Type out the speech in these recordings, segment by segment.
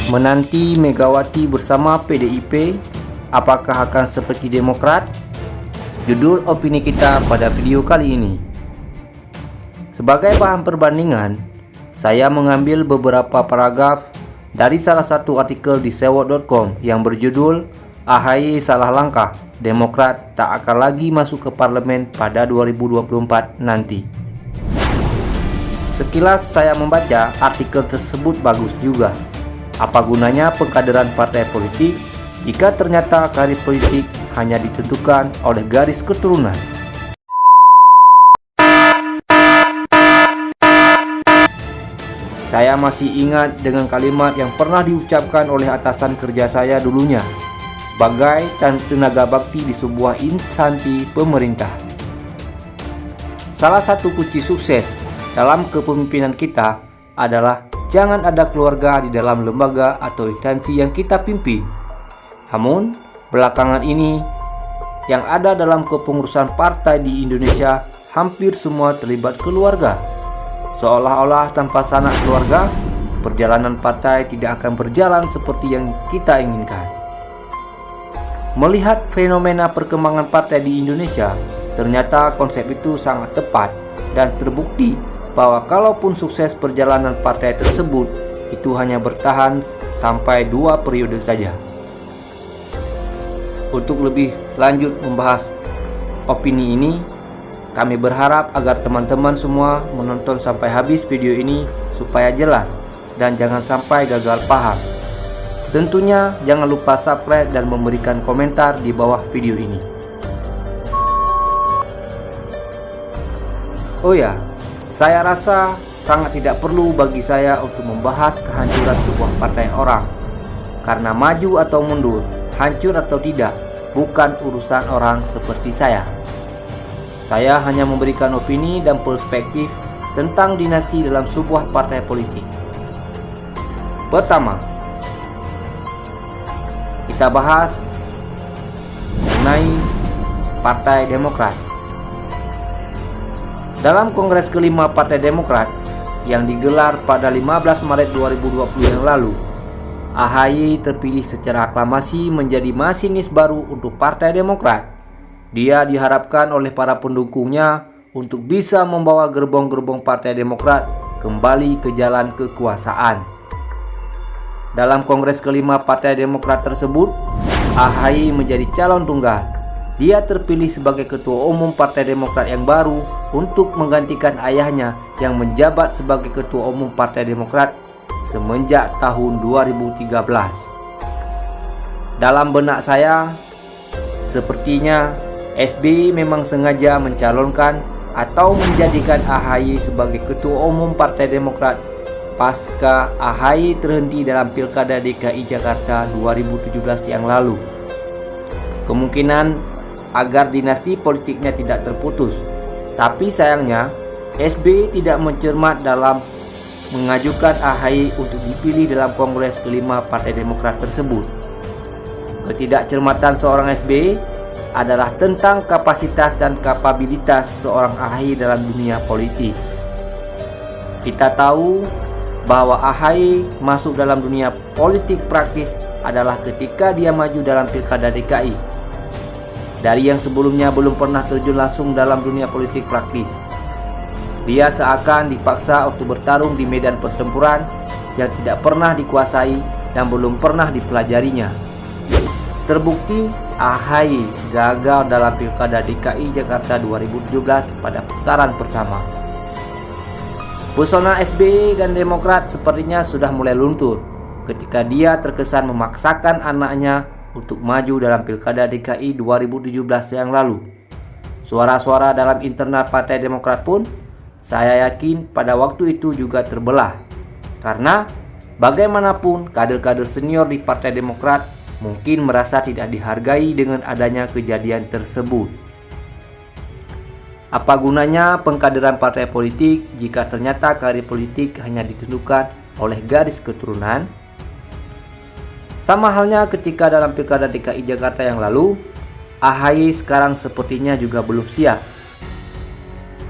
Menanti Megawati bersama PDIP, apakah akan seperti Demokrat? Judul opini kita pada video kali ini. Sebagai bahan perbandingan, saya mengambil beberapa paragraf dari salah satu artikel di sewot.com yang berjudul AHY salah langkah, Demokrat tak akan lagi masuk ke parlemen pada 2024 nanti. Sekilas saya membaca artikel tersebut bagus juga. Apa gunanya pengkaderan partai politik jika ternyata karir politik hanya ditentukan oleh garis keturunan? Saya masih ingat dengan kalimat yang pernah diucapkan oleh atasan kerja saya dulunya sebagai tenaga bakti di sebuah instansi pemerintah. Salah satu kunci sukses dalam kepemimpinan kita adalah jangan ada keluarga di dalam lembaga atau instansi yang kita pimpin. Namun, belakangan ini yang ada dalam kepengurusan partai di Indonesia hampir semua terlibat keluarga. Seolah-olah tanpa sanak keluarga, perjalanan partai tidak akan berjalan seperti yang kita inginkan. Melihat fenomena perkembangan partai di Indonesia, ternyata konsep itu sangat tepat dan terbukti bahwa kalaupun sukses perjalanan partai tersebut, itu hanya bertahan sampai 2 periode saja. Untuk lebih lanjut membahas opini ini, kami berharap agar teman-teman semua menonton sampai habis video ini supaya jelas dan jangan sampai gagal paham. Tentunya jangan lupa subscribe dan memberikan komentar di bawah video ini. Oh ya, saya rasa sangat tidak perlu bagi saya untuk membahas kehancuran sebuah partai orang. Karena maju atau mundur, hancur atau tidak, bukan urusan orang seperti saya. Saya hanya memberikan opini dan perspektif tentang dinasti dalam sebuah partai politik. Pertama, kita bahas mengenai Partai Demokrat. Dalam Kongres kelima Partai Demokrat yang digelar pada 15 Maret 2020 yang lalu, AHY terpilih secara aklamasi menjadi masinis baru untuk Partai Demokrat. Dia diharapkan oleh para pendukungnya untuk bisa membawa gerbong-gerbong Partai Demokrat kembali ke jalan kekuasaan. Dalam Kongres kelima Partai Demokrat tersebut, AHY menjadi calon tunggal. Dia terpilih sebagai Ketua Umum Partai Demokrat yang baru untuk menggantikan ayahnya yang menjabat sebagai Ketua Umum Partai Demokrat semenjak tahun 2013. Dalam benak saya, sepertinya SBY memang sengaja mencalonkan atau menjadikan AHY sebagai Ketua Umum Partai Demokrat pasca AHY terhenti dalam Pilkada DKI Jakarta 2017 yang lalu. Kemungkinan agar dinasti politiknya tidak terputus. Tapi sayangnya, SBY tidak mencermat dalam mengajukan AHY untuk dipilih dalam Kongres kelima Partai Demokrat tersebut. Ketidakcermatan seorang SBY adalah tentang kapasitas dan kapabilitas seorang AHY dalam dunia politik. Kita tahu bahwa AHY masuk dalam dunia politik praktis adalah ketika dia maju dalam Pilkada DKI. Dari yang sebelumnya belum pernah terjun langsung dalam dunia politik praktis, dia seakan dipaksa untuk bertarung di medan pertempuran yang tidak pernah dikuasai dan belum pernah dipelajarinya. Terbukti AHY gagal dalam Pilkada DKI Jakarta 2017 pada putaran pertama. Pesona SBY dan Demokrat sepertinya sudah mulai luntur ketika dia terkesan memaksakan anaknya untuk maju dalam Pilkada DKI 2017 yang lalu. Suara-suara dalam internal Partai Demokrat pun saya yakin pada waktu itu juga terbelah. Karena bagaimanapun kader-kader senior di Partai Demokrat mungkin merasa tidak dihargai dengan adanya kejadian tersebut. Apa gunanya pengkaderan partai politik jika ternyata karir politik hanya ditentukan oleh garis keturunan? Sama halnya ketika dalam Pilkada DKI Jakarta yang lalu, AHY sekarang sepertinya juga belum siap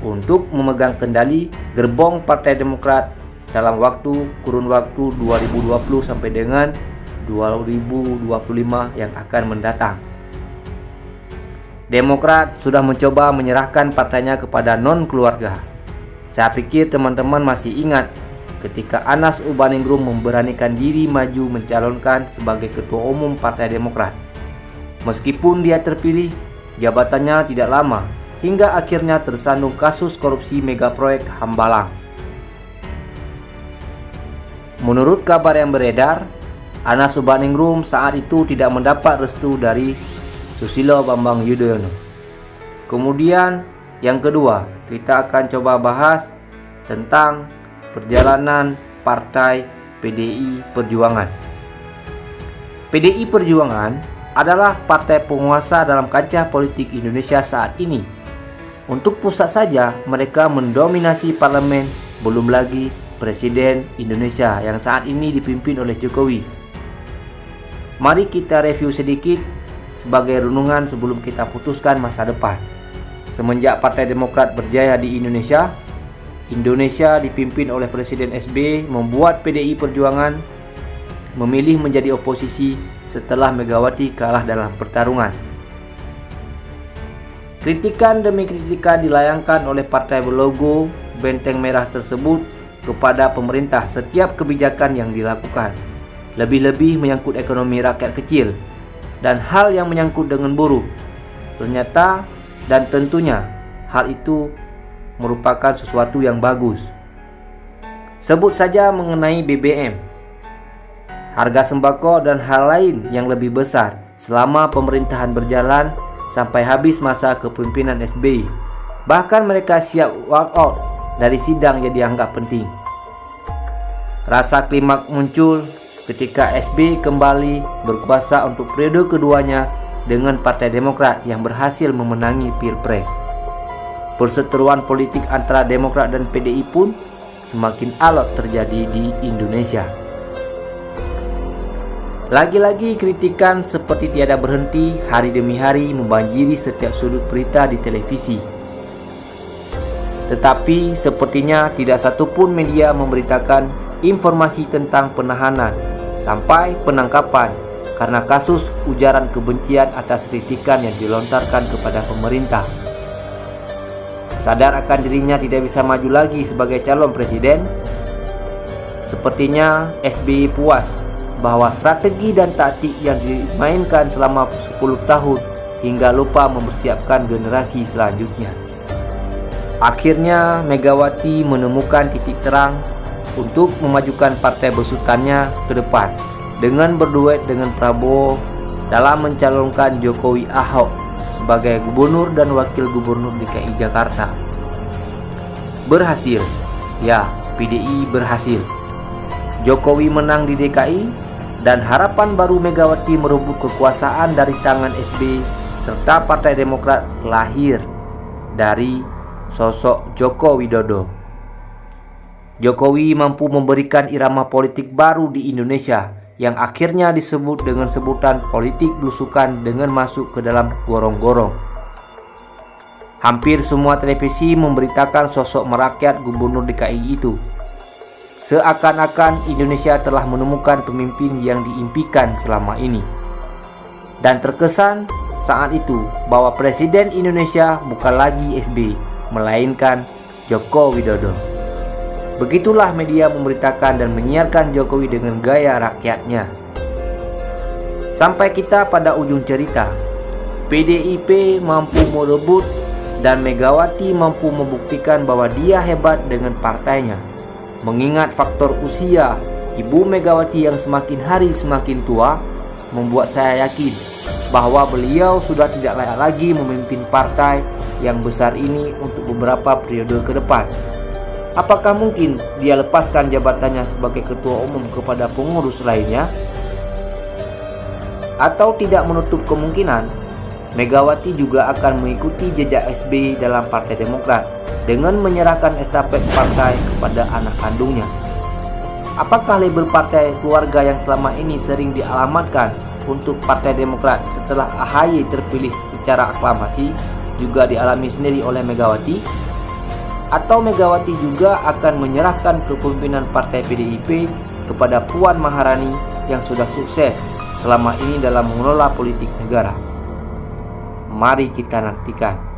untuk memegang kendali gerbong Partai Demokrat dalam kurun waktu 2020 sampai dengan 2025 yang akan mendatang. Demokrat sudah mencoba menyerahkan partainya kepada non-keluarga. Saya pikir teman-teman masih ingat ketika Anas Urbaningrum memberanikan diri maju mencalonkan sebagai Ketua Umum Partai Demokrat. Meskipun dia terpilih, jabatannya tidak lama hingga akhirnya tersandung kasus korupsi megaproyek Hambalang. Menurut kabar yang beredar, Anas Urbaningrum saat itu tidak mendapat restu dari Susilo Bambang Yudhoyono. Kemudian yang kedua, kita akan coba bahas tentang perjalanan partai PDI Perjuangan. PDI Perjuangan adalah partai penguasa dalam kancah politik Indonesia saat ini. Untuk pusat saja, mereka mendominasi parlemen, belum lagi Presiden Indonesia yang saat ini dipimpin oleh Jokowi. Mari kita review sedikit sebagai renungan sebelum kita putuskan masa depan. Semenjak Partai Demokrat berjaya di Indonesia dipimpin oleh Presiden SBY membuat PDI Perjuangan memilih menjadi oposisi setelah Megawati kalah dalam pertarungan. Kritikan demi kritikan dilayangkan oleh partai berlogo benteng merah tersebut kepada pemerintah setiap kebijakan yang dilakukan, lebih-lebih menyangkut ekonomi rakyat kecil dan hal yang menyangkut dengan buruh. Ternyata dan tentunya hal itu merupakan sesuatu yang bagus. Sebut saja mengenai BBM, harga sembako dan hal lain yang lebih besar selama pemerintahan berjalan sampai habis masa kepemimpinan SBY. Bahkan mereka siap walk out dari sidang yang dianggap penting. Rasa klimaks muncul ketika SBY kembali berkuasa untuk periode keduanya dengan Partai Demokrat yang berhasil memenangi Pilpres. Perseteruan politik antara Demokrat dan PDI pun semakin alot terjadi di Indonesia. Lagi-lagi kritikan seperti tiada berhenti hari demi hari membanjiri setiap sudut berita di televisi. Tetapi sepertinya tidak satupun media memberitakan informasi tentang penahanan sampai penangkapan karena kasus ujaran kebencian atas kritikan yang dilontarkan kepada pemerintah. Sadar akan dirinya tidak bisa maju lagi sebagai calon presiden, sepertinya SBY puas bahwa strategi dan taktik yang dimainkan selama 10 tahun hingga lupa mempersiapkan generasi selanjutnya. Akhirnya Megawati menemukan titik terang untuk memajukan partai besutannya ke depan dengan berduet dengan Prabowo dalam mencalonkan Jokowi Ahok sebagai gubernur dan wakil gubernur DKI Jakarta. Berhasil, ya, PDI berhasil. Jokowi menang di DKI dan harapan baru Megawati merebut kekuasaan dari tangan SBY serta Partai Demokrat lahir dari sosok Joko Widodo. Jokowi mampu memberikan irama politik baru di Indonesia yang akhirnya disebut dengan sebutan politik belusukan dengan masuk ke dalam gorong-gorong. Hampir semua televisi memberitakan sosok merakyat gubernur DKI itu. Seakan-akan Indonesia telah menemukan pemimpin yang diimpikan selama ini. Dan terkesan saat itu bahwa Presiden Indonesia bukan lagi SBY, melainkan Joko Widodo. Begitulah media memberitakan dan menyiarkan Jokowi dengan gaya rakyatnya. Sampai kita pada ujung cerita, PDIP mampu merebut dan Megawati mampu membuktikan bahwa dia hebat dengan partainya. Mengingat faktor usia Ibu Megawati yang semakin hari semakin tua membuat saya yakin bahwa beliau sudah tidak layak lagi memimpin partai yang besar ini untuk beberapa periode ke depan. Apakah mungkin dia lepaskan jabatannya sebagai ketua umum kepada pengurus lainnya? Atau tidak menutup kemungkinan Megawati juga akan mengikuti jejak SBY dalam Partai Demokrat dengan menyerahkan estafet partai kepada anak kandungnya. Apakah label partai keluarga yang selama ini sering dialamatkan untuk Partai Demokrat setelah AHY terpilih secara aklamasi juga dialami sendiri oleh Megawati? Atau Megawati juga akan menyerahkan kepemimpinan partai PDIP kepada Puan Maharani yang sudah sukses selama ini dalam mengelola politik negara? Mari kita nantikan.